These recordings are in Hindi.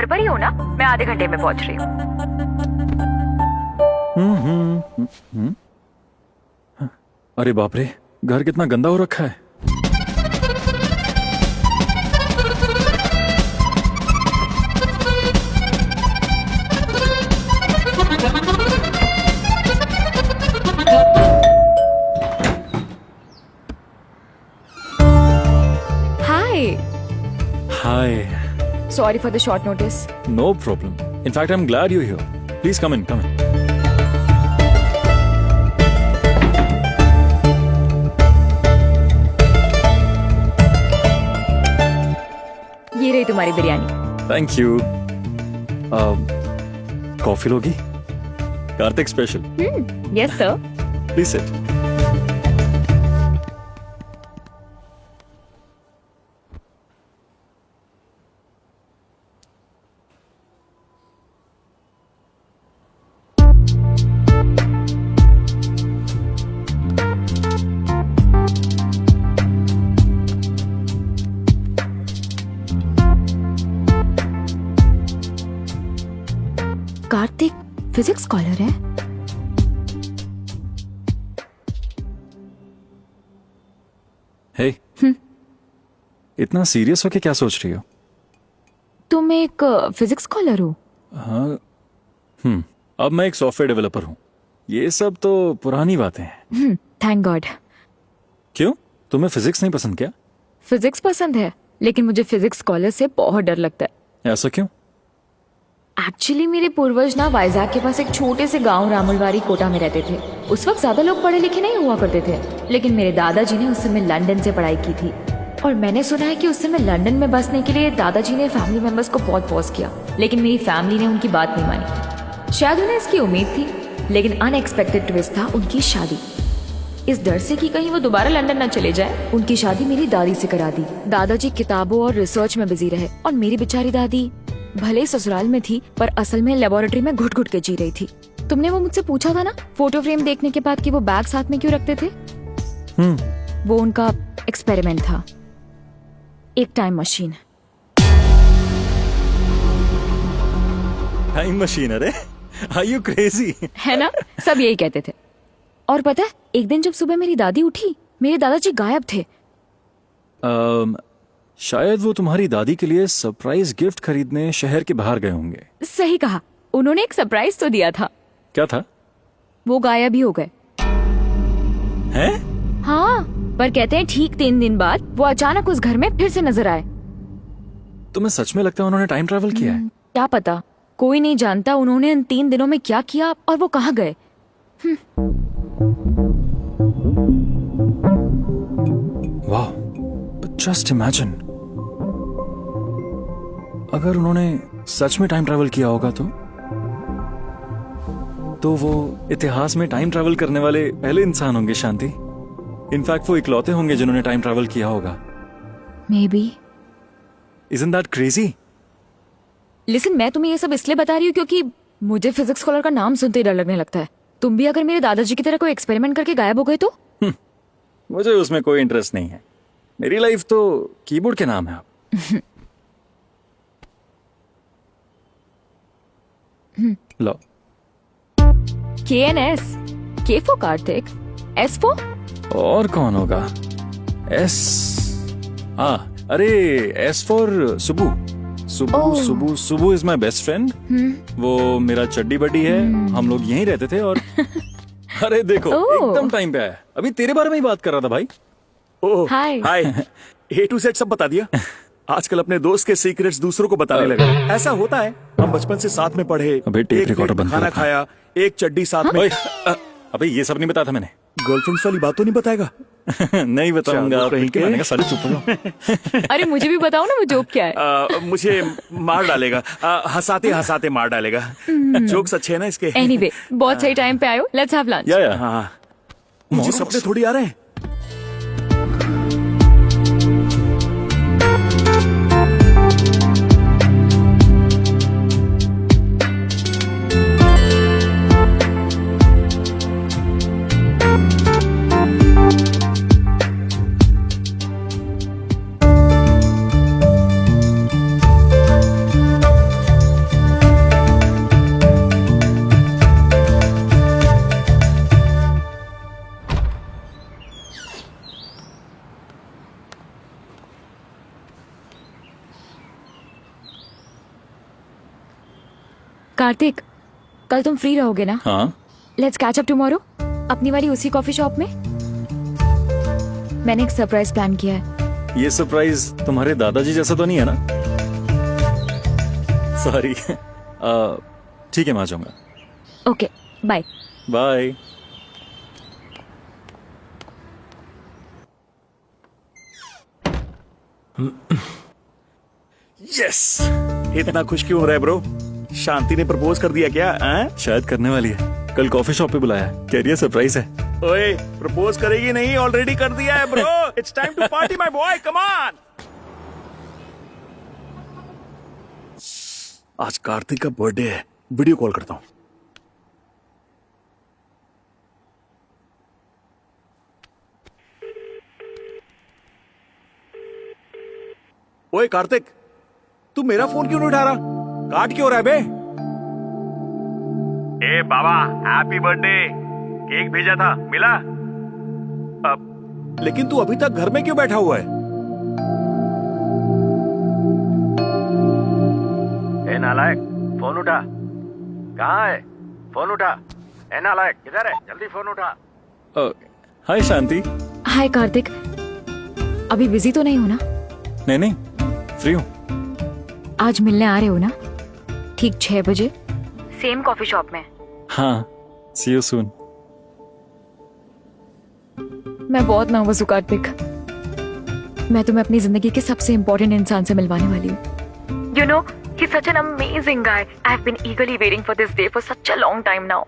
घर पर ही हो ना? मैं आधे घंटे में पहुंच रही हूँ। अरे बाप रे, घर कितना गंदा हो रखा है। Hi. Sorry for the short notice. No problem. In fact, I'm glad you're here. Please come in, come in. ये रही तुम्हारी बिरयानी। Thank you. कॉफी लोगी? Kartik special. Yes sir. Please sit. Kartik physics scholar है? Hey. इतना सीरियस होके क्या सोच रही हो? तुम एक फिजिक्स स्कॉलर हो? हाँ. अब मैं एक सॉफ्टवेयर डेवलपर हूँ। ये सब तो पुरानी बातें हैं। Thank God. क्यों? तुम्हें फिजिक्स नहीं पसंद क्या? फिजिक्स पसंद है, लेकिन मुझे फिजिक्स स्कॉलर से बहुत डर लगता है। ऐसा क्यों? एक्चुअली मेरे पूर्वज ना वाइजाग के पास एक छोटे से गांव रामुलवारी कोटा में रहते थे। उस वक्त ज्यादा लोग पढ़े लिखे नहीं हुआ करते थे, लेकिन मेरे दादाजी ने उस समय लंदन से पढ़ाई की थी। और मैंने सुना है कि उस समय लंदन में बसने के लिए दादाजी ने फैमिली मेंबर्स को बहुत फोर्स किया, लेकिन मेरी फैमिली ने उनकी बात नहीं मानी। शायद उन्हें इसकी उम्मीद थी, लेकिन अनएक्सपेक्टेड ट्विस्ट था उनकी शादी। इस डर से कि कहीं वो दोबारा लंदन न चले जाए, उनकी शादी मेरी दादी से करा दी। दादाजी किताबों और रिसर्च में बिजी रहे और मेरी बेचारी दादी भले ही ससुराल में थी, पर असल में लेबोरेटरी में घुट घुट के जी रही थी। तुमने वो मुझसे पूछा था ना फोटो फ्रेम देखने के बाद कि वो बैग साथ में क्यों रखते थे? वो उनका एक्सपेरिमेंट था, एक टाइम मशीन। Time machine? अरे आर यू क्रेजी? है ना, सब यही कहते थे। और पता है, एक दिन जब सुबह मेरी दादी उठी, मेरे दादाजी गायब थे। शायद वो तुम्हारी दादी के लिए सरप्राइज गिफ्ट खरीदने शहर के बाहर गए होंगे। सही कहा, उन्होंने एक सरप्राइज तो दिया था। क्या था? वो गायब ही हो गए। हैं? हाँ, पर कहते हैं ठीक 3 दिन बाद वो अचानक उस घर में फिर से नजर आए। तुम्हें सच में लगता है उन्होंने टाइम ट्रैवल किया है? क्या पता, कोई नहीं जानता उन्होंने इन 3 दिनों में क्या किया और वो कहाँ गए। वाह, जस्ट इमेजिन, अगर उन्होंने सच में टाइम ट्रैवल किया होगा तो वो इतिहास में टाइम ट्रैवल करने वाले पहले इंसान होंगे शांति। इनफैक्ट वो इकलौते होंगे जिन्होंने टाइम ट्रैवल किया होगा। May be. Isn't that crazy? Listen, मैं तुम्हें ये सब इसलिए बता रही हूँ क्योंकि मुझे फिजिक्स स्कॉलर का नाम सुनते ही डर लगने लगता है। तुम भी अगर मेरे दादाजी की तरह कोई एक्सपेरिमेंट करके गायब हो गए तो? मुझे उसमें कोई इंटरेस्ट नहीं है। मेरी लाइफ तो कीबोर्ड के नाम है। आप लो। KNS, K for Kartik, S for? और कौन होगा? S, अरे S for Subbu. Subbu Subbu is my best friend. वो मेरा चड्डी बड्डी है। हम लोग यहीं रहते थे और अरे देखो, एकदम टाइम पे आया। अभी तेरे बारे में ही बात कर रहा था भाई। ओह हाय। हाय। A to Z सब बता दिया। आजकल अपने दोस्त के सीक्रेट्स दूसरों को बताने लगा। ऐसा होता है, हम बचपन से साथ में पढ़े, अबे टेप एक रिकॉर्डर प्लेट बंद खाना कर। खाया, एक चड्डी साथ में। अबे ये सब नहीं बताया था मैंने। गर्लफ्रेंड्स वाली बात तो नहीं बताएगा? नहीं बताऊंगा। चलो, कहीं के। मैंने कहा सारे चुप हो जाओ। अरे मुझे भी बताओ ना वो जोक क्या है। मुझे मार डालेगा, हंसाते हंसाते मार डालेगा। जोक्स अच्छे हैं ना इसके? एनीवे, बहुत सही टाइम पे आयो, लेट्स हैव लंच। या हाँ, मुझे सपने थोड़ी आ रहे हैं। कार्तिक, कल तुम फ्री रहोगे ना? हाँ लेट्स कैच अप टुमारो, अपनी वाली उसी कॉफी शॉप में। मैंने एक सरप्राइज प्लान किया है। ये सरप्राइज तुम्हारे दादाजी जैसा तो नहीं है ना? सॉरी। ठीक है, मैं आ जाऊंगा। Okay, bye. बाय। यस। इतना खुश क्यों हो रहा है ब्रो? शांति ने प्रपोज कर दिया क्या? शायद करने वाली है। कल कॉफी शॉप पे बुलाया, कह रही है सरप्राइज है। ओए, प्रपोज करेगी नहीं, ऑलरेडी कर दिया है bro. It's time to party my boy, come on. आज कार्तिक का बर्थडे है, वीडियो कॉल करता हूँ। ओए कार्तिक, तू मेरा फोन क्यों नहीं उठा रहा? काट क्यों रहा है बे? ए बाबा, हैप्पी बर्थडे। केक भेजा था, मिला? अब लेकिन तू अभी तक घर में क्यों बैठा हुआ है? ए नालायक, फोन उठा। कहाँ है? फोन उठा। ए नालायक, किधर है? जल्दी फोन उठा। हाय शांति। हाय कार्तिक, अभी बिजी तो नहीं हो ना? नहीं नहीं, फ्री हूँ। आज मिलने आ रहे हो ना? ठीक 6 बजे, सेम कॉफी शॉप में। हाँ, सी यू सून। मैं बहुत नर्वस हूँ कार्तिक। मैं तुम्हें अपनी जिंदगी के सबसे इम्पोर्टेंट इंसान से मिलवाने वाली हूँ। You know, he's such an amazing guy. I've been eagerly waiting for this day for such a long time now.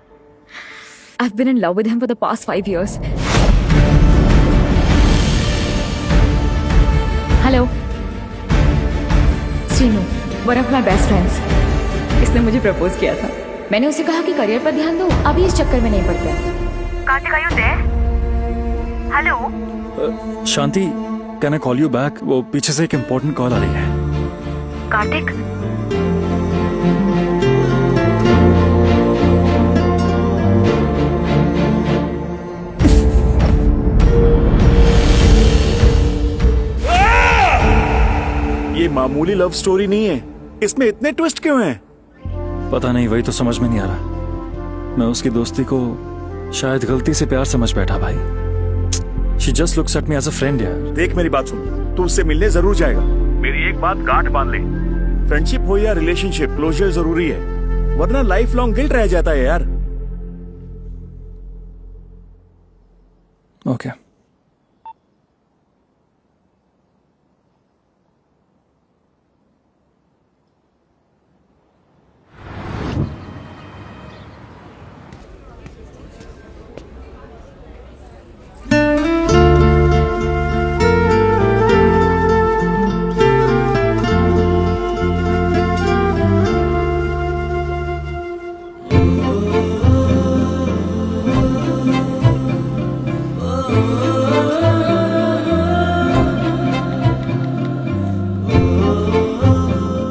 I've been in love with him for the past 5 years. Hello. Srinu, one of my best friends. इसने मुझे प्रपोज किया था। मैंने उसे कहा कि करियर पर ध्यान दो, अभी इस चक्कर में नहीं पड़ता। Kartik, are you there? Hello Shanti, can I call you back? वो पीछे से एक इम्पोर्टेंट कॉल आ रही है। कार्तिक, ये मामूली लव स्टोरी नहीं है, इसमें इतने ट्विस्ट क्यों हैं? पता नहीं, वही तो समझ में नहीं आ रहा। मैं उसकी दोस्ती को शायद गलती से प्यार समझ बैठा भाई। She just looks at me as a friend यार। देख मेरी बात सुन, तू उससे मिलने जरूर जाएगा। मेरी एक बात गांठ बांध ले, फ्रेंडशिप हो या रिलेशनशिप, क्लोजर जरूरी है, वरना लाइफ लॉन्ग गिल्ट रह जाता है यार। ओके।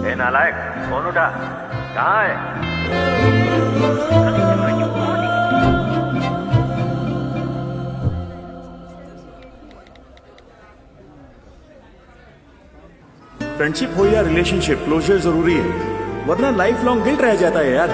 ए नालायक, फोन उठा। कहाँ है? फ्रेंडशिप हो या रिलेशनशिप, क्लोजर जरूरी है, वरना लाइफ लॉन्ग गिल्ट रह जाता है यार।